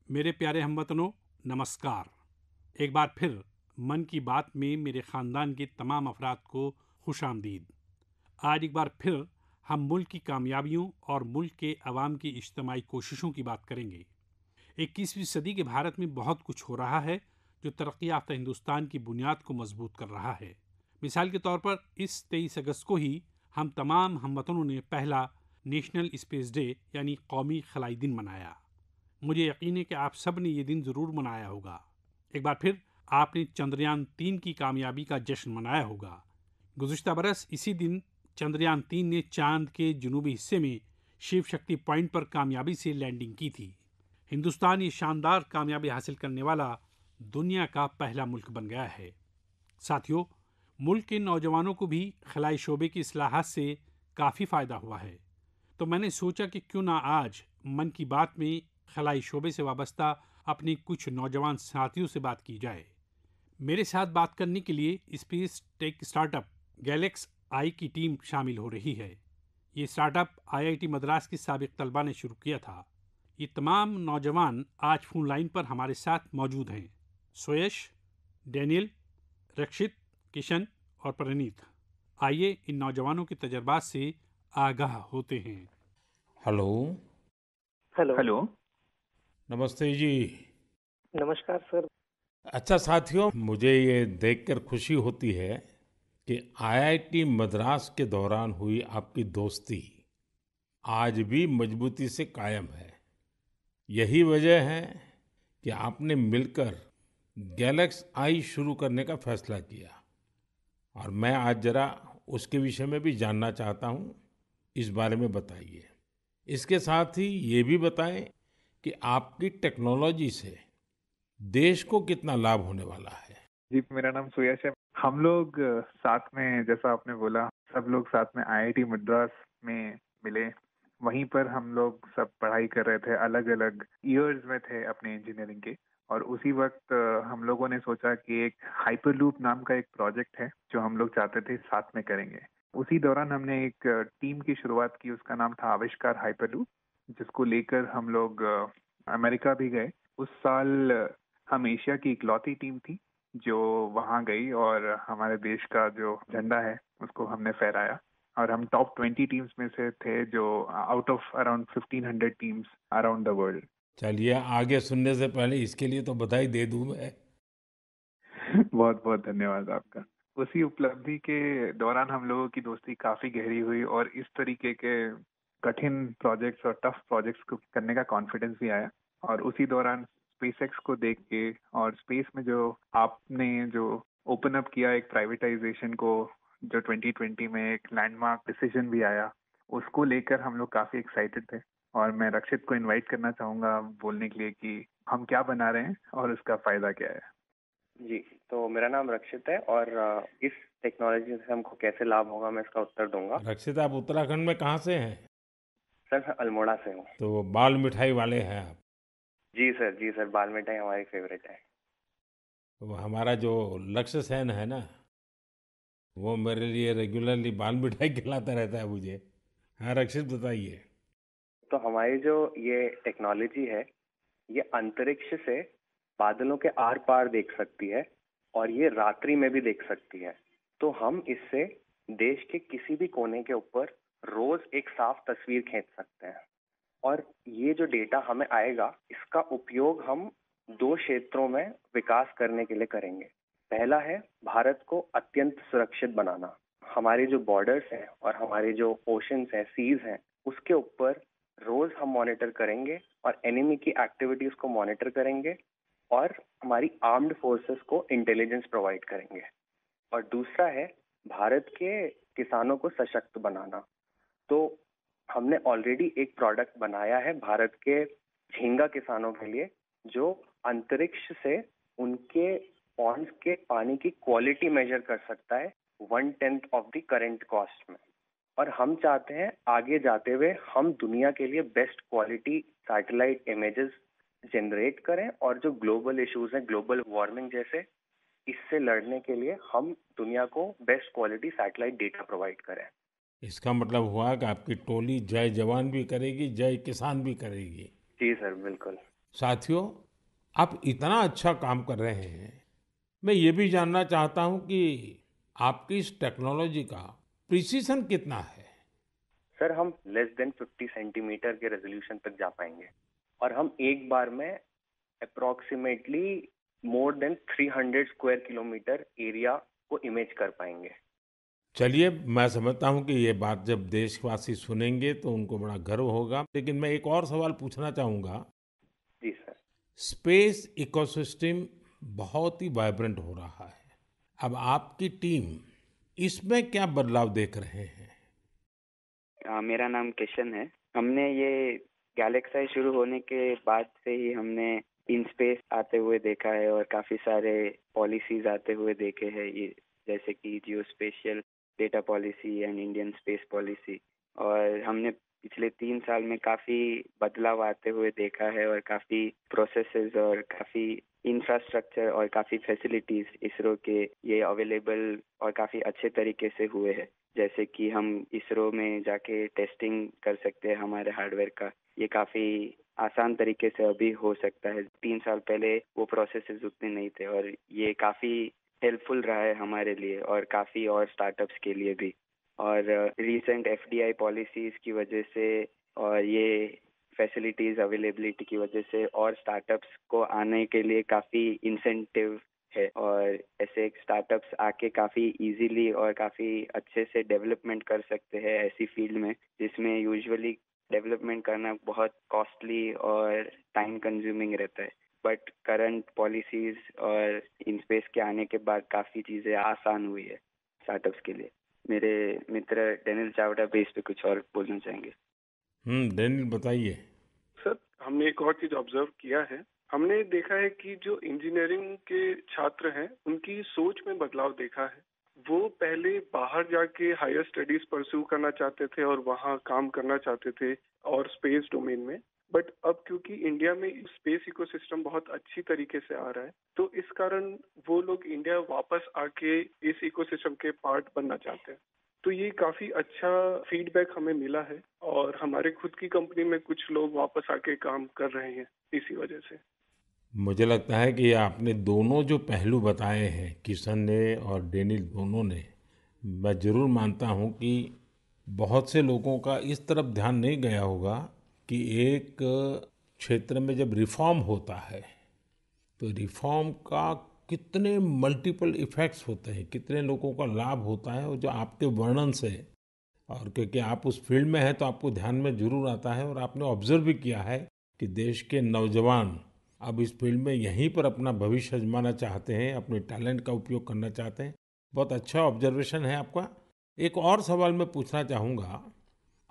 मेरे प्यारे हमवतनों, नमस्कार। एक बार फिर मन की बात में मेरे ख़ानदान के तमाम अफराद को खुशामदीद। आज एक बार फिर हम मुल्क की कामयाबियों और मुल्क के अवाम की इज्तिमाई कोशिशों की बात करेंगे। 21वीं सदी के भारत में बहुत कुछ हो रहा है जो तरक्की याफ्ता हिंदुस्तान की बुनियाद को मजबूत कर रहा है। मिसाल के तौर पर इस 23 अगस्त को ही हम तमाम हमवतनों ने पहला नेशनल स्पेस डे यानी कौमी खलाई दिन मनाया। मुझे यकीन है कि आप सब ने ये दिन ज़रूर मनाया होगा। एक बार फिर आपने चंद्रयान 3 की कामयाबी का जश्न मनाया होगा। गुज़िश्ता बरस इसी दिन चंद्रयान 3 ने चांद के जनूबी हिस्से में शिव शक्ति पॉइंट पर कामयाबी से लैंडिंग की थी। हिंदुस्तान ये शानदार कामयाबी हासिल करने वाला दुनिया का पहला मुल्क बन गया है। साथियों, मुल्क के नौजवानों को भी खलाई शोबे की इस्लाहात से काफ़ी फ़ायदा हुआ है। तो मैंने सोचा कि क्यों ना आज मन की बात में खलाई शोबे से वाबस्ता अपने कुछ नौजवान साथियों से बात की जाए। मेरे साथ बात करने के लिए स्पेस टेक स्टार्टअप गैलेक्स आई की टीम शामिल हो रही है। ये स्टार्टअप आईआईटी मद्रास के साबिक तलबा ने शुरू किया था। ये तमाम नौजवान आज फोन लाइन पर हमारे साथ मौजूद हैं। सुयश, डैनियल, रक्षित, किशन और प्रणीत। आइए इन नौजवानों के तजर्बात से आगाह होते हैं। हेलो। हेलो। हेलो। नमस्ते जी। नमस्कार सर। अच्छा साथियों, मुझे ये देखकर खुशी होती है कि आईआईटी मद्रास के दौरान हुई आपकी दोस्ती आज भी मजबूती से कायम है। यही वजह है कि आपने मिलकर गैलेक्स आई शुरू करने का फैसला किया, और मैं आज जरा उसके विषय में भी जानना चाहता हूँ। इस बारे में बताइए। इसके साथ ही ये भी बताएं कि आपकी टेक्नोलॉजी से देश को कितना लाभ होने वाला है। जी, मेरा नाम सुयश है। हम लोग साथ में, जैसा आपने बोला, सब लोग साथ में आईआईटी मद्रास में मिले। वहीं पर हम लोग सब पढ़ाई कर रहे थे, अलग अलग ईयर्स में थे अपने इंजीनियरिंग के। और उसी वक्त हम लोगों ने सोचा कि एक हाइपरलूप नाम का एक प्रोजेक्ट है जो हम लोग चाहते थे साथ में करेंगे। उसी दौरान हमने एक टीम की शुरुआत की, उसका नाम था आविष्कार हाइपरलूप, जिसको लेकर हम लोग अमेरिका भी गए। उस साल हम एशिया की इकलौती टीम थी जो वहाँ गई और हमारे देश का जो झंडा है उसको हमने फहराया। और हम टॉप 20 टीम्स में से थे, जो out of around 1500 teams around the world. चलिए, आगे सुनने से पहले इसके लिए तो बधाई दे दूं मैं। बहुत बहुत धन्यवाद आपका। उसी उपलब्धि के दौरान हम लोगों की दोस्ती काफी गहरी हुई और इस तरीके के कठिन प्रोजेक्ट्स और टफ प्रोजेक्ट्स को करने का कॉन्फिडेंस भी आया। और उसी दौरान स्पेसएक्स को देख के और स्पेस में जो आपने जो ओपन अप किया एक प्राइवेटाइजेशन को, जो 2020 में एक लैंडमार्क डिसीजन भी आया, उसको लेकर हम लोग काफी एक्साइटेड थे। और मैं रक्षित को इनवाइट करना चाहूंगा बोलने के लिए कि हम क्या बना रहे हैं और उसका फायदा क्या है। जी, तो मेरा नाम रक्षित है और इस टेक्नोलॉजी से हमको कैसे लाभ होगा मैं इसका उत्तर दूंगा। रक्षित, आप उत्तराखंड में कहाँ से हैं? सर, मैं अल्मोड़ा से हूँ। तो वो बाल मिठाई वाले हैं आप? जी सर, बाल मिठाई हमारी फेवरेट है। वो हमारा जो लक्ष्य सेन है ना, वो मेरे लिए रेगुलरली बाल मिठाई खिलाता रहता है मुझे। हाँ रक्षित, बताइए। तो हमारी जो ये टेक्नोलॉजी है, ये अंतरिक्ष से बादलों के आर पार देख सकती है और ये रात्रि में भी देख सकती है। तो हम इससे देश के किसी भी कोने के ऊपर रोज एक साफ तस्वीर खींच सकते हैं। और ये जो डेटा हमें आएगा, इसका उपयोग हम दो क्षेत्रों में विकास करने के लिए करेंगे। पहला है भारत को अत्यंत सुरक्षित बनाना। हमारे जो बॉर्डर्स हैं और हमारे जो ओशंस हैं, सीज हैं, उसके ऊपर रोज हम मॉनिटर करेंगे और एनिमी की एक्टिविटीज को मॉनिटर करेंगे और हमारी आर्म्ड फोर्सेस को इंटेलिजेंस प्रोवाइड करेंगे। और दूसरा है भारत के किसानों को सशक्त बनाना। तो हमने ऑलरेडी एक प्रोडक्ट बनाया है भारत के झींगा किसानों के लिए, जो अंतरिक्ष से उनके पॉन्ड्स के पानी की क्वालिटी मेजर कर सकता है 1/10 ऑफ द करंट कॉस्ट में। और हम चाहते हैं आगे जाते हुए हम दुनिया के लिए best quality satellite images generate करें और जो ग्लोबल इश्यूज हैं, ग्लोबल वार्मिंग जैसे, इससे लड़ने के लिए हम दुनिया को best quality satellite data provide करें। इसका मतलब हुआ कि आपकी टोली जय जवान भी करेगी, जय किसान भी करेगी। जी सर, बिल्कुल। साथियों, आप इतना अच्छा काम कर रहे हैं। मैं ये भी जानना चाहता हूँ कि आपकी इस टेक्नोलॉजी का प्रिसीजन कितना है? सर, हम लेस देन 50 सेंटीमीटर के रेजोल्यूशन तक जा पाएंगे और हम एक बार में approximately more than 300 square kilometre area को इमेज कर पाएंगे। चलिए, मैं समझता हूँ कि ये बात जब देशवासी सुनेंगे तो उनको बड़ा गर्व होगा। लेकिन मैं एक और सवाल पूछना चाहूँगा। जी सर। स्पेस इकोसिस्टम बहुत ही वाइब्रेंट हो रहा है। अब आपकी टीम इसमें क्या बदलाव देख रहे हैं? मेरा नाम किशन है। हमने ये गैलेक्साई शुरू होने के बाद से ही हमने इन स्पेस आते हुए देखा है और काफ़ी सारे पॉलिसीज आते हुए देखे हैं, ये जैसे कि geospatial data policy and Indian space policy. और हमने पिछले 3 साल में काफ़ी बदलाव आते हुए देखा है और काफ़ी प्रोसेसेस और काफ़ी इंफ्रास्ट्रक्चर और काफ़ी फैसिलिटीज़ इसरो के ये अवेलेबल और काफ़ी अच्छे तरीके से हुए हैं। जैसे कि हम इसरो में जाके टेस्टिंग कर सकते हैं हमारे हार्डवेयर का, ये काफ़ी आसान तरीके से अभी हो सकता है। 3 साल पहले वो प्रोसेसेस उतने नहीं थे और ये काफ़ी हेल्पफुल रहा है हमारे लिए और काफ़ी और स्टार्टअप्स के लिए भी। और रीसेंट एफडीआई पॉलिसीज़ की वजह से और ये फैसिलिटीज़ अवेलेबिलिटी की वजह से और स्टार्टअप्स को आने के लिए काफ़ी इंसेंटिव है और ऐसे स्टार्टअप्स आके काफ़ी इजीली और काफ़ी अच्छे से डेवलपमेंट कर सकते हैं ऐसी फील्ड में जिसमें यूजुअली डेवलपमेंट करना बहुत कॉस्टली और टाइम कंज्यूमिंग रहता है। बट करंट पॉलिसीज और इन स्पेस के आने के बाद काफ़ी चीज़ें आसान हुई है स्टार्टअप्स के लिए। मेरे मित्र डेनिल चावड़ा भी इस पे कुछ और बोलना चाहेंगे। डेनियल बताइए। सर, हमने एक और चीज ऑब्जर्व किया है। हमने देखा है कि जो इंजीनियरिंग के छात्र हैं उनकी सोच में बदलाव देखा है। वो पहले बाहर जाके हायर स्टडीज परस्यू करना चाहते थे और वहाँ काम करना चाहते थे और स्पेस डोमेन में। बट अब क्योंकि इंडिया में स्पेस इकोसिस्टम बहुत अच्छी तरीके से आ रहा है तो इस कारण वो लोग इंडिया वापस आके इस इकोसिस्टम के पार्ट बनना चाहते हैं। तो ये काफी अच्छा फीडबैक हमें मिला है और हमारे खुद की कंपनी में कुछ लोग वापस आके काम कर रहे हैं इसी वजह से। मुझे लगता है कि आपने दोनों जो पहलू बताए हैं, किशन ने और डेनियल दोनों ने, मैं जरूर मानता हूं कि बहुत से लोगों का इस तरफ ध्यान नहीं गया होगा कि एक क्षेत्र में जब रिफॉर्म होता है तो रिफॉर्म का कितने मल्टीपल इफेक्ट्स होते हैं, कितने लोगों का लाभ होता है। और जो आपके वर्णन से, और क्योंकि आप उस फील्ड में हैं तो आपको ध्यान में जरूर आता है और आपने ऑब्जर्व भी किया है कि देश के नौजवान अब इस फील्ड में यहीं पर अपना भविष्य आजमाना चाहते हैं, अपने टैलेंट का उपयोग करना चाहते हैं। बहुत अच्छा ऑब्जर्वेशन है आपका। एक और सवाल मैं पूछना चाहूँगा,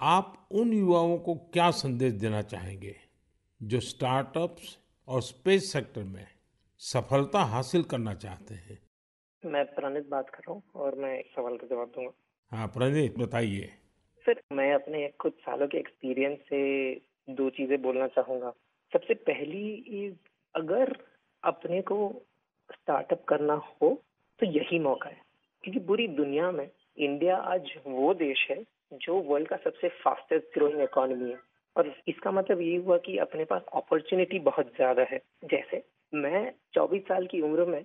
आप उन युवाओं को क्या संदेश देना चाहेंगे जो स्टार्टअप्स और स्पेस सेक्टर में सफलता हासिल करना चाहते हैं? मैं प्रणीत बात कर रहा हूँ और मैं एक सवाल का जवाब दूंगा। हाँ प्रणीत, बताइए। सर, मैं अपने कुछ सालों के एक्सपीरियंस से 2 चीजें बोलना चाहूंगा। सबसे पहली इज, अगर अपने को स्टार्टअप करना हो तो यही मौका है, क्योंकि पूरी दुनिया में इंडिया आज वो देश है जो वर्ल्ड का सबसे फास्टेस्ट ग्रोइंग इकोनॉमी है। और इसका मतलब ये हुआ कि अपने पास अपॉर्चुनिटी बहुत ज्यादा है। जैसे मैं 24 साल की उम्र में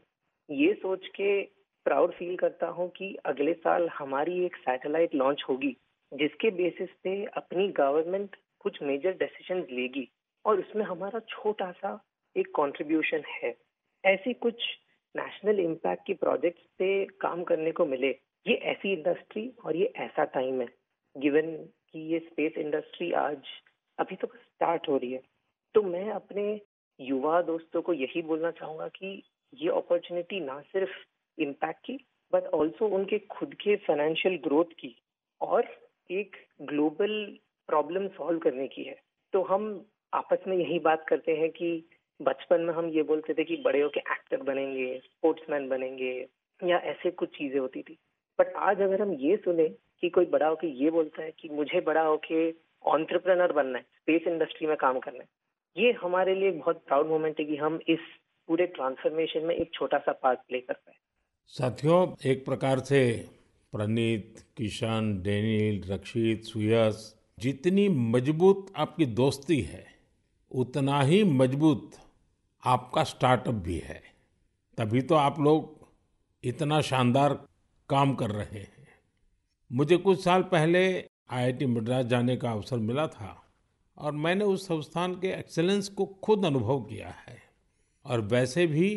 ये सोच के प्राउड फील करता हूँ कि अगले साल हमारी एक सैटेलाइट लॉन्च होगी जिसके बेसिस पे अपनी गवर्नमेंट कुछ मेजर डिसीजंस लेगी और उसमें हमारा छोटा सा एक कंट्रीब्यूशन है। ऐसी कुछ नेशनल इम्पैक्ट की प्रोजेक्ट्स पे काम करने को मिले, ये ऐसी इंडस्ट्री और ये ऐसा टाइम है, गिवन कि ये स्पेस इंडस्ट्री आज अभी तो स्टार्ट हो रही है। तो मैं अपने युवा दोस्तों को यही बोलना चाहूंगा कि ये अपॉर्चुनिटी ना सिर्फ इम्पैक्ट की बट ऑल्सो उनके खुद के फाइनेंशियल ग्रोथ की और एक ग्लोबल प्रॉब्लम सॉल्व करने की है। तो हम आपस में यही बात करते हैं कि बचपन में हम ये बोलते थे कि बड़े होके एक्टर बनेंगे, स्पोर्ट्समैन बनेंगे या ऐसे कुछ चीजें होती थी। बट आज अगर हम ये सुने कि कोई बड़ा होके ये बोलता है कि मुझे बड़ा होके एंटरप्रेन्योर बनना है, स्पेस इंडस्ट्री में काम करना है, ये हमारे लिए बहुत प्राउड मोमेंट है कि हम इस पूरे ट्रांसफॉर्मेशन में एक छोटा सा पार्ट प्ले कर पाए। साथियों, एक प्रकार से प्रणीत, किशन, डेनियल, रक्षित, सुयश, जितनी मजबूत आपकी दोस्ती है उतना ही मजबूत आपका स्टार्टअप भी है। तभी तो आप लोग इतना शानदार काम कर रहे हैं। मुझे कुछ साल पहले आईआईटी मद्रास जाने का अवसर मिला था और मैंने उस संस्थान के एक्सेलेंस को खुद अनुभव किया है। और वैसे भी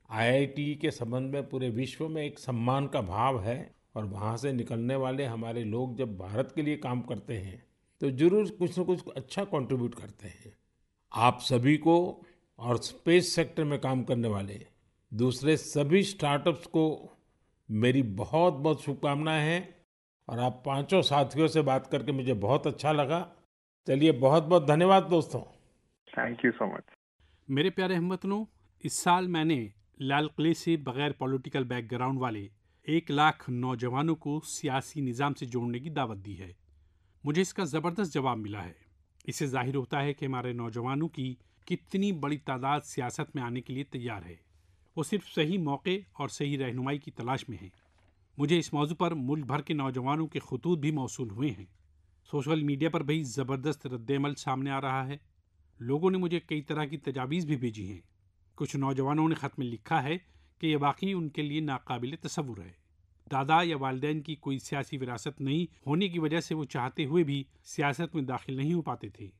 आईआईटी के संबंध में पूरे विश्व में एक सम्मान का भाव है और वहाँ से निकलने वाले हमारे लोग जब भारत के लिए काम करते हैं तो जरूर कुछ न कुछ अच्छा कंट्रीब्यूट करते हैं। आप सभी को और स्पेस सेक्टर में काम करने वाले दूसरे सभी स्टार्टअप्स को मेरी बहुत बहुत शुभकामनाएं हैं। और आप पांचों साथियों से बात करके मुझे बहुत अच्छा लगा। चलिए, बहुत बहुत धन्यवाद दोस्तों। Thank you so much. मेरे प्यारे हमवतनों, इस साल मैंने लाल किले से बगैर पॉलिटिकल बैकग्राउंड वाले 1 लाख नौजवानों को सियासी निज़ाम से जोड़ने की दावत दी है। मुझे इसका ज़बरदस्त जवाब मिला है। इससे जाहिर होता है कि हमारे नौजवानों की कितनी बड़ी तादाद सियासत में आने के लिए तैयार है। वो सिर्फ सही मौके और सही रहनुमाई की तलाश में हैं। मुझे इस मौजू पर मुल्क भर के नौजवानों के खतूत भी मौसूल हुए हैं। सोशल मीडिया पर भी ज़बरदस्त रद्द-ए-अमल सामने आ रहा है। लोगों ने मुझे कई तरह की तजावीज़ भी भेजी हैं। कुछ नौजवानों ने ख़त में लिखा है कि यह वाकई उनके लिए नाकाबिल तसव्वुर है। दादा या वालिदैन की कोई सियासी विरासत नहीं होने की वजह से वो चाहते हुए भी सियासत में दाखिल नहीं हो पाते थे।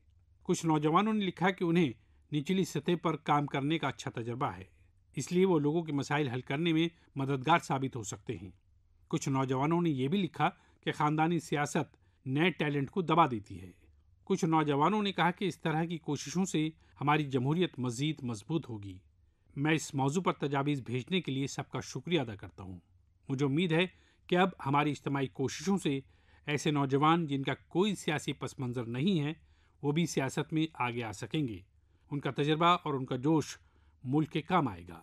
कुछ नौजवानों ने लिखा कि उन्हें निचली सतह पर काम करने का अच्छा तजर्बा है, इसलिए वो लोगों के मसाइल हल करने में मददगार साबित हो सकते हैं। कुछ नौजवानों ने यह भी लिखा कि ख़ानदानी सियासत नए टैलेंट को दबा देती है। कुछ नौजवानों ने कहा कि इस तरह की कोशिशों से हमारी जमहूरियत मज़ीद मजबूत होगी। मैं इस मौजू पर तजावीज़ भेजने के लिए सबका शुक्रिया अदा करता हूँ। मुझे उम्मीद है कि अब हमारी इज्तिमाई कोशिशों से ऐसे नौजवान जिनका कोई सियासी पस मंज़र नहीं है वो भी सियासत में आगे आ सकेंगे। उनका तजर्बा और उनका जोश मुल्क के काम आएगा।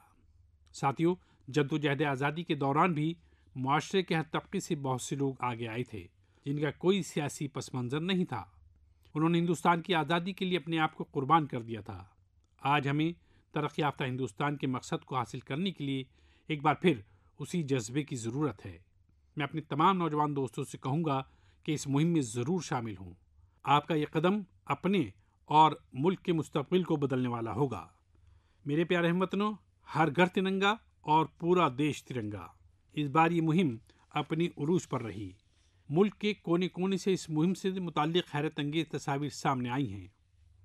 साथियों, जद्दोजहद आज़ादी के दौरान भी मुआशरे के हर तबके से बहुत से लोग आगे आए थे जिनका कोई सियासी पस मंज़र नहीं था। उन्होंने हिंदुस्तान की आज़ादी के लिए अपने आप को कुर्बान कर दिया था। आज हमें तरक्की याफ्ता हिंदुस्तान के मकसद को हासिल करने के लिए एक बार फिर उसी जज्बे की ज़रूरत है। मैं अपने तमाम नौजवान दोस्तों से कहूँगा कि इस मुहिम में ज़रूर शामिल हों। आपका ये कदम अपने और मुल्क के मुस्तक़बिल को बदलने वाला होगा। मेरे प्यारे हमवतनों, हर घर तिरंगा और पूरा देश तिरंगा, इस बार ये मुहिम अपनी उरूज पर रही। मुल्क के कोने कोने से इस मुहिम से मुताल्लिक़ हैरत अंगेज़ तस्वीर सामने आई हैं।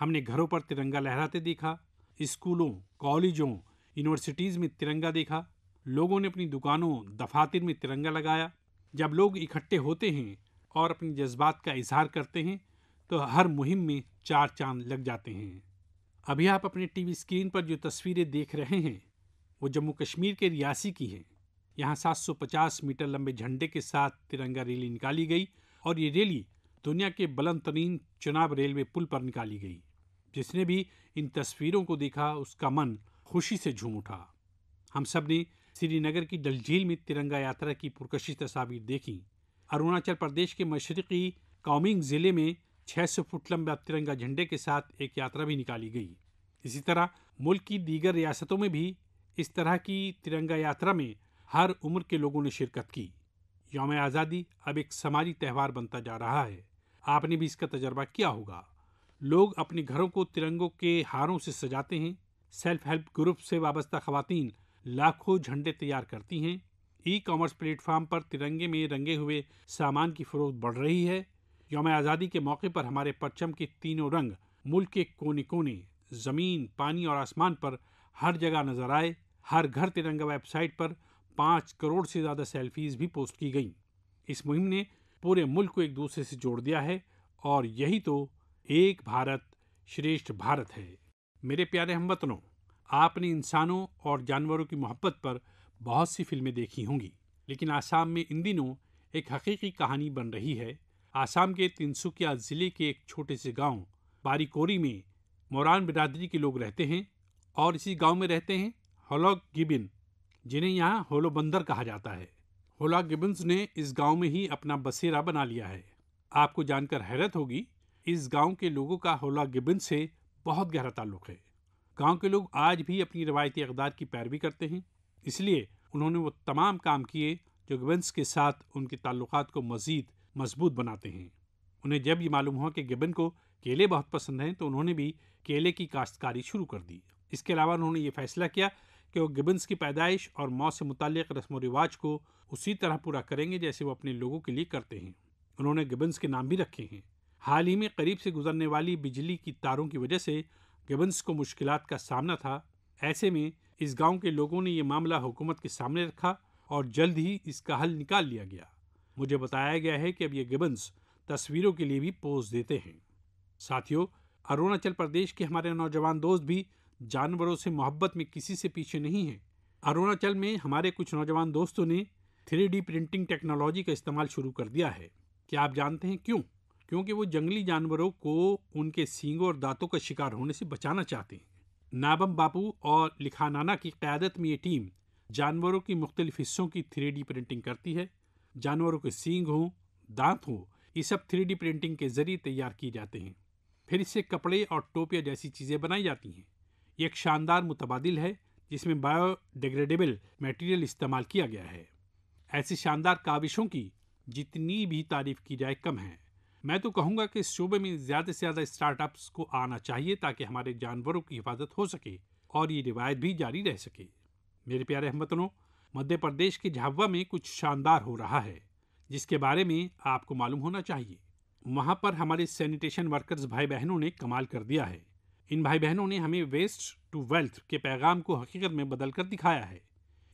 हमने घरों पर तिरंगा लहराते देखा, स्कूलों, कॉलेजों, यूनिवर्सिटीज़ में तिरंगा देखा। लोगों ने अपनी दुकानों, दफातर में तिरंगा लगाया। जब लोग इकट्ठे होते हैं और अपने जज्बात का इजहार करते हैं तो हर मुहिम में 4 चांद लग जाते हैं। अभी आप अपने टीवी स्क्रीन पर जो तस्वीरें देख रहे हैं वो जम्मू कश्मीर के रियासी की हैं। यहाँ 750 मीटर लंबे झंडे के साथ तिरंगा रैली निकाली गई और ये रैली दुनिया के बुलंद तरीन चुनाव रेलवे पुल पर निकाली गई। जिसने भी इन तस्वीरों को देखा उसका मन खुशी से झूम उठा। हम सब ने श्रीनगर की डल झील में तिरंगा यात्रा की पुरकशिश तस्वीर देखी। अरुणाचल प्रदेश के मशरक़ी काओमिंग ज़िले में 600 फुट लंबा तिरंगा झंडे के साथ एक यात्रा भी निकाली गई। इसी तरह मुल्क की दीगर रियासतों में भी इस तरह की तिरंगा यात्रा में हर उम्र के लोगों ने शिरकत की। यौम आज़ादी अब एक समाजी त्यौहार बनता जा रहा है। आपने भी इसका तजर्बा किया होगा। लोग अपने घरों को तिरंगों के हारों से सजाते हैं। सेल्फ हेल्प ग्रुप से वाबस्ता खवातीन लाखों झंडे तैयार करती हैं। ई कॉमर्स प्लेटफार्म पर तिरंगे में रंगे हुए सामान की फरोख्त बढ़ रही है। यौम आज़ादी के मौके पर हमारे परचम के तीनों रंग मुल्क के कोने कोने, ज़मीन, पानी और आसमान पर हर जगह नजर आए। हर घर तिरंगा वेबसाइट पर 5 करोड़ से ज़्यादा सेल्फीज़ भी पोस्ट की गईं। इस मुहिम ने पूरे मुल्क को एक दूसरे से जोड़ दिया है और यही तो एक भारत श्रेष्ठ भारत है। मेरे प्यारे हमवतनों, आपने इंसानों और जानवरों की मोहब्बत पर बहुत सी फिल्में देखी होंगी, लेकिन आसाम में इन दिनों एक हकीकी कहानी बन रही है। आसाम के तिनसुकिया ज़िले के एक छोटे से गांव बारीकोरी में मोरान बिरादरी के लोग रहते हैं और इसी गांव में रहते हैं होलोग गिबिन, जिन्हें यहाँ होलो बंदर कहा जाता है। होला गिबन्स ने इस गांव में ही अपना बसेरा बना लिया है। आपको जानकर हैरत होगी, इस गांव के लोगों का होला गिबन्स से बहुत गहरा ताल्लुक़ है। गांव के लोग आज भी अपनी रवायती अक़दार की पैरवी करते हैं, इसलिए उन्होंने वो तमाम काम किए जो गिबन्स के साथ उनके ताल्लुकात को मज़ीद मजबूत बनाते हैं। उन्हें जब ये मालूम हुआ कि गिबन को केले बहुत पसंद हैं तो उन्होंने भी केले की काश्तकारी शुरू कर दी। इसके अलावा उन्होंने ये फैसला किया कि वो गिबन्स की पैदाइश और मौत से मुताल्लिक रस्म व रिवाज को उसी तरह पूरा करेंगे जैसे वो अपने लोगों के लिए करते हैं। उन्होंने गिबन्स के नाम भी रखे हैं। हाल ही में करीब से गुजरने वाली बिजली की तारों की वजह से गिबन्स को मुश्किलात का सामना था। ऐसे में इस गांव के लोगों ने ये मामला हुकूमत के सामने रखा और जल्द ही इसका हल निकाल लिया गया। मुझे बताया गया है कि अब ये गिबन्स तस्वीरों के लिए भी पोज देते हैं। साथियों, अरुणाचल प्रदेश के हमारे नौजवान दोस्त भी जानवरों से मोहब्बत में किसी से पीछे नहीं हैं। अरुणाचल में हमारे कुछ नौजवान दोस्तों ने 3D प्रिंटिंग टेक्नोलॉजी का इस्तेमाल शुरू कर दिया है। क्या आप जानते हैं क्यों? क्योंकि वो जंगली जानवरों को उनके सींगों और दांतों का शिकार होने से बचाना चाहते हैं। नाबम बापू और लिखानाना की क़यादत में ये टीम जानवरों की मुख्तलिफ हिस्सों की 3D प्रिंटिंग करती है। जानवरों के सींग हों, दांत हों, ये सब 3D प्रिंटिंग के जरिए तैयार किए जाते हैं। फिर इससे कपड़े और टोपियाँ जैसी चीज़ें बनाई जाती हैं। ये एक शानदार मुतबादिल है जिसमें बायोडिग्रेडेबल मटेरियल इस्तेमाल किया गया है। ऐसी शानदार काविशों की जितनी भी तारीफ की जाए कम है। मैं तो कहूँगा कि इस शोबे में ज़्यादा से ज़्यादा स्टार्टअप्स को आना चाहिए ताकि हमारे जानवरों की हिफाजत हो सके और ये रिवायत भी जारी रह सके। मेरे प्यारे हमवतनों, मध्य प्रदेश के झाबुआ में कुछ शानदार हो रहा है जिसके बारे में आपको मालूम होना चाहिए। वहाँ पर हमारे सैनिटेशन वर्कर्स भाई बहनों ने कमाल कर दिया है। इन भाई बहनों ने हमें वेस्ट टू वेल्थ के पैगाम को हकीकत में बदल कर दिखाया है।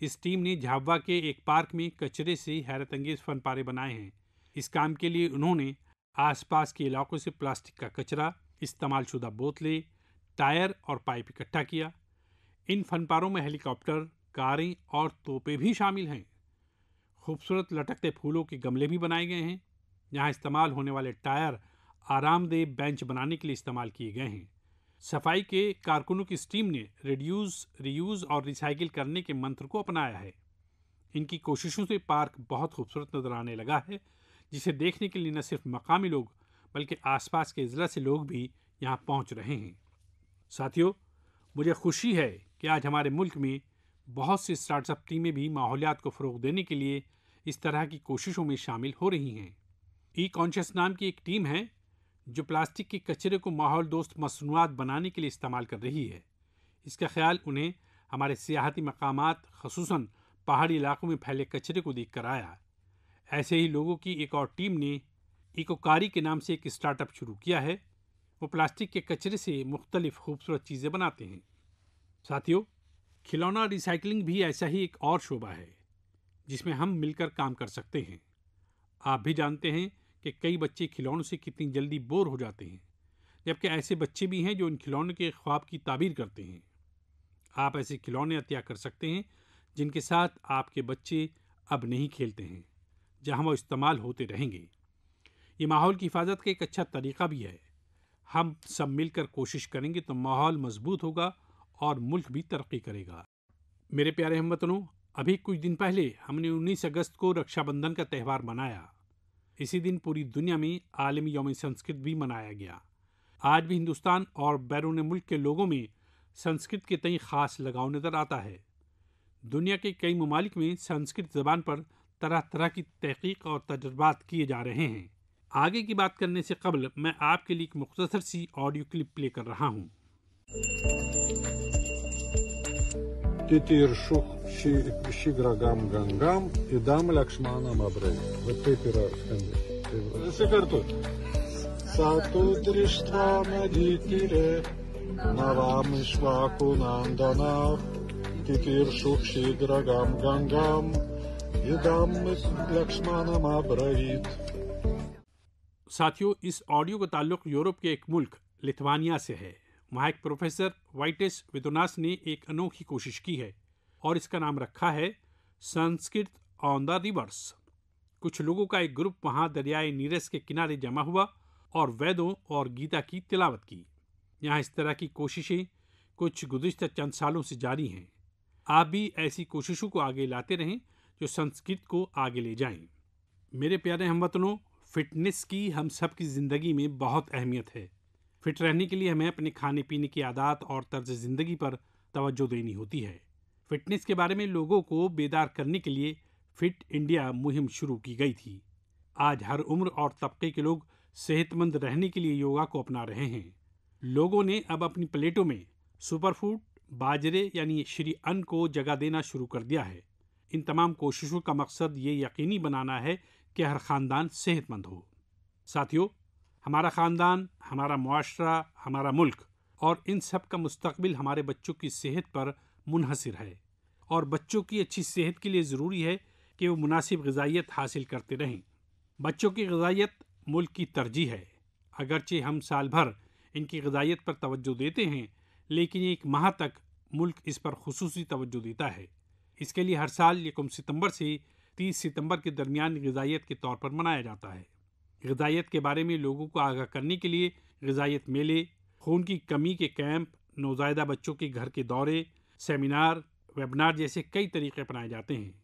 इस टीम ने झाबुआ के एक पार्क में कचरे से हैरत अंगेज फनपारे बनाए हैं। इस काम के लिए उन्होंने आसपास के इलाकों से प्लास्टिक का कचरा, इस्तेमाल शुदा बोतलें, टायर और पाइप इकट्ठा किया। इन फनपारों में हेलीकॉप्टर, कारें और तोपें भी शामिल हैं। खूबसूरत लटकते फूलों के गमले भी बनाए गए हैं। यहाँ इस्तेमाल होने वाले टायर आरामदेह बेंच बनाने के लिए इस्तेमाल किए गए हैं। सफाई के कारकुनों की इस टीम ने रिड्यूस, रीयूज़ और रिसाइकिल करने के मंत्र को अपनाया है। इनकी कोशिशों से पार्क बहुत खूबसूरत नजर आने लगा है, जिसे देखने के लिए न सिर्फ मकामी लोग बल्कि आसपास के ज़िला से लोग भी यहाँ पहुँच रहे हैं। साथियों, मुझे खुशी है कि आज हमारे मुल्क में बहुत सी स्टार्टअप टीमें भी माहौलियात को फ़रोग़ देने के लिए इस तरह की कोशिशों में शामिल हो रही हैं। ई कॉन्शियस नाम की एक टीम है जो प्लास्टिक के कचरे को माहौल दोस्त मसनूआत बनाने के लिए इस्तेमाल कर रही है। इसका ख्याल उन्हें हमारे सियाहती मकामात, ख़ुसूसन पहाड़ी इलाकों में फैले कचरे को देख कर आया। ऐसे ही लोगों की एक और टीम ने इकोकारी के नाम से एक स्टार्टअप शुरू किया है। वो प्लास्टिक के कचरे से मुख्तलिफ खूबसूरत चीज़ें बनाते हैं। साथियों, खिलौना रिसाइकलिंग भी ऐसा ही एक और शोबा है जिसमें हम मिलकर काम कर सकते हैं। आप भी जानते हैं कि कई बच्चे खिलौनों से कितनी जल्दी बोर हो जाते हैं, जबकि ऐसे बच्चे भी हैं जो इन खिलौनों के ख्वाब की ताबीर करते हैं। आप ऐसे खिलौने अतिया कर सकते हैं जिनके साथ आपके बच्चे अब नहीं खेलते हैं, जहां वो इस्तेमाल होते रहेंगे। ये माहौल की हिफाजत का एक अच्छा तरीका भी है। हम सब मिलकर कोशिश करेंगे तो माहौल मजबूत होगा और मुल्क भी तरक्की करेगा। मेरे प्यारे हमवतनों, अभी कुछ दिन पहले हमने 19 अगस्त को रक्षाबंधन का त्यौहार मनाया। इसी दिन पूरी दुनिया में आलमी यौम संस्कृत भी मनाया गया। आज भी हिंदुस्तान और बैरून मुल्क के लोगों में संस्कृत के तई ख़ास लगाव नज़र आता है। दुनिया के कई ममालिक में संस्कृत ज़बान पर तरह तरह की तहकीक और तजर्बात किए जा रहे हैं। आगे की बात करने से कबल मैं आपके लिए एक मुख्तसर सी ऑडियो क्लिप प्ले कर रहा हूँ। Титиршух Шиграгам Гангам и дам Лакшмана Мабрей. Вот Пепера Сикартут. Сату Триштва Надитире Навамишваку Нанданав Титиршух Шиграгам Гангам и дам Лакшмана Мабрей. साथियों, इस ऑडियो का ताल्लुक यूरोप के एक मुल्क लिथुआनिया से है। वहाँ एक प्रोफेसर वाइटिस विदुनास ने एक अनोखी कोशिश की है और इसका नाम रखा है संस्कृत ऑन द रिवर्स। कुछ लोगों का एक ग्रुप वहाँ दरियाए नीरस के किनारे जमा हुआ और वेदों और गीता की तिलावत की। यहाँ इस तरह की कोशिशें कुछ गुज़िश्ता चंद सालों से जारी हैं। आप भी ऐसी कोशिशों को आगे लाते रहें जो संस्कृत को आगे ले जाएं। मेरे प्यारे हमवतनों, फिटनेस की हम सब की ज़िंदगी में बहुत अहमियत है। फिट रहने के लिए हमें अपने खाने पीने की आदत और तर्ज ज़िंदगी पर तवज्जो देनी होती है। फिटनेस के बारे में लोगों को बेदार करने के लिए फिट इंडिया मुहिम शुरू की गई थी। आज हर उम्र और तबके के लोग सेहतमंद रहने के लिए योगा को अपना रहे हैं। लोगों ने अब अपनी प्लेटों में सुपरफूड, बाजरे यानी श्री अन्न को जगह देना शुरू कर दिया है। इन तमाम कोशिशों का मकसद ये यकीनी बनाना है कि हर ख़ानदान सेहतमंद हो। साथियों, हमारा ख़ानदान, हमारा मुआशरा, हमारा मुल्क और इन सब का मुस्तकबिल हमारे बच्चों की सेहत पर मुनहसिर है और बच्चों की अच्छी सेहत के लिए ज़रूरी है कि वो मुनासिब ग़िज़ाइयत हासिल करते रहें। बच्चों की ग़िज़ाइयत मुल्क की तरजीह है। अगरचे हम साल भर इनकी ग़िज़ाइयत पर तवज्जो देते हैं, लेकिन एक माह तक मुल्क इस पर खुसूसी तवज्जो देता है। इसके लिए हर साल 1 सितंबर से 30 सितंबर के दरमियान ग़िज़ाइयत के तौर पर मनाया जाता है। ग़िज़ाइयत के बारे में लोगों को आगाह करने के लिए ग़िज़ाइयत मेले, खून की कमी के कैंप, नौज़ायदा बच्चों के घर के दौरे, सेमिनार, वेबिनार जैसे कई तरीके अपनाए जाते हैं।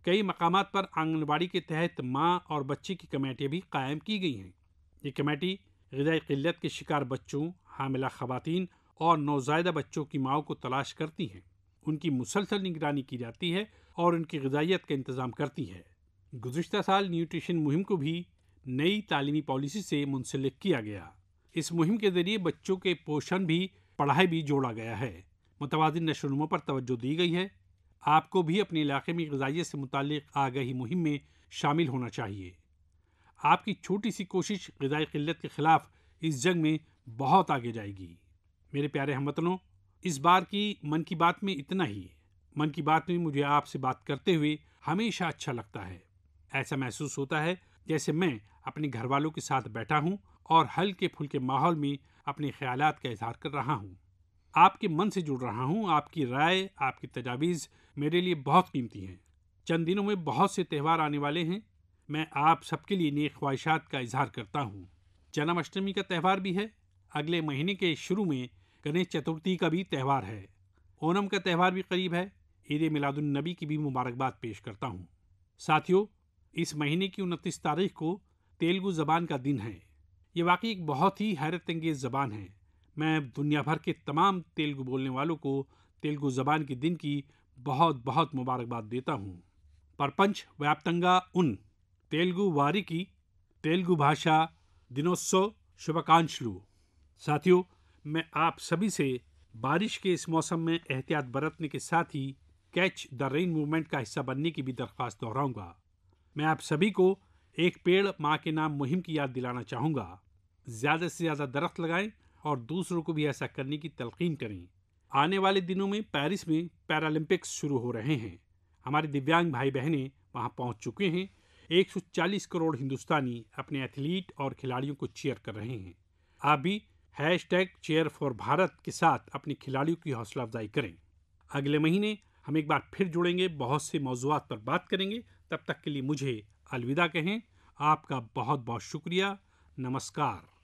कई मकामात पर आंगनबाड़ी के तहत माँ और बच्चे की कमेटियाँ भी कायम की गई हैं। ये कमेटी ग़िज़ाई क़िल्लत के शिकार बच्चों, हामिला ख़वातीन और नौज़ायदा बच्चों की माँओं को तलाश करती हैं। उनकी मुसलसल निगरानी की जाती है और उनकी ग़िज़ाइयत का इंतज़ाम करती है। गुज़िश्ता साल न्यूट्रिशन मुहिम को भी नई तालीमी पॉलिसी से मुंसलिक किया गया। इस मुहिम के ज़रिए बच्चों के पोषण भी, पढ़ाई भी जोड़ा गया है। मुतवाज़िन नशो-ओ-नुमा पर तवज्जो दी गई है। आपको भी अपने इलाके में ग़िज़ाइयत से मुताल्लिक़ आगाही मुहिम में शामिल होना चाहिए। आपकी छोटी सी कोशिश ग़िज़ाई क़िल्लत के ख़िलाफ़ इस जंग में बहुत आगे जाएगी। मेरे प्यारे हमवतनों, इस बार की मन की बात में इतना ही। मन की बात में मुझे आपसे बात करते हुए हमेशा अच्छा लगता है। ऐसा महसूस होता है जैसे मैं अपने घर वालों के साथ बैठा हूँ और हल्के फुल्के माहौल में अपने ख़यालात का इज़हार कर रहा हूँ। आपके मन से जुड़ रहा हूँ। आपकी राय, आपकी तजावीज़ मेरे लिए बहुत कीमती हैं। चंद दिनों में बहुत से त्यौहार आने वाले हैं। मैं आप सबके लिए नेक ख्वाहिशात का इज़हार करता हूँ। जन्माष्टमी का त्यौहार भी है। अगले महीने के शुरू में गणेश चतुर्थी का भी त्यौहार है। ओणम का त्यौहार भी करीब है। ईद मिलादुन नबी की भी मुबारकबाद पेश करता हूँ। साथियों, इस महीने की 29 तारीख को तेलुगु ज़बान का दिन है। ये वाकई एक बहुत ही हैरत अंगेज़ ज़बान है। मैं दुनिया भर के तमाम तेलुगु बोलने वालों को तेलुगु ज़बान के दिन की बहुत बहुत मुबारकबाद देता हूँ। परपंच व्याप्तंगा उन तेलुगु वारिकी तेलुगु भाषा दिनोत्सव शुभकांक्षलु। साथियों, मैं आप सभी से बारिश के इस मौसम में एहतियात बरतने के साथ ही कैच द रेन मूवमेंट का हिस्सा बनने की भी दरख्वास्त दोहराऊंगा। मैं आप सभी को एक पेड़ माँ के नाम मुहिम की याद दिलाना चाहूँगा। ज़्यादा से ज़्यादा दरख्त लगाएं और दूसरों को भी ऐसा करने की तलकीन करें। आने वाले दिनों में पेरिस में पैरालंपिक्स शुरू हो रहे हैं। हमारे दिव्यांग भाई बहनें वहां पहुंच चुके हैं। 140 करोड़ हिंदुस्तानी अपने एथलीट और खिलाड़ियों को चीयर कर रहे हैं। आप भी #cheer4bharat के साथ अपने खिलाड़ियों की हौसला अफजाई करें। अगले महीने हम एक बार फिर जुड़ेंगे, बहुत से मौज़ूआत पर बात करेंगे। तब तक के लिए मुझे अलविदा कहें। आपका बहुत बहुत शुक्रिया। नमस्कार।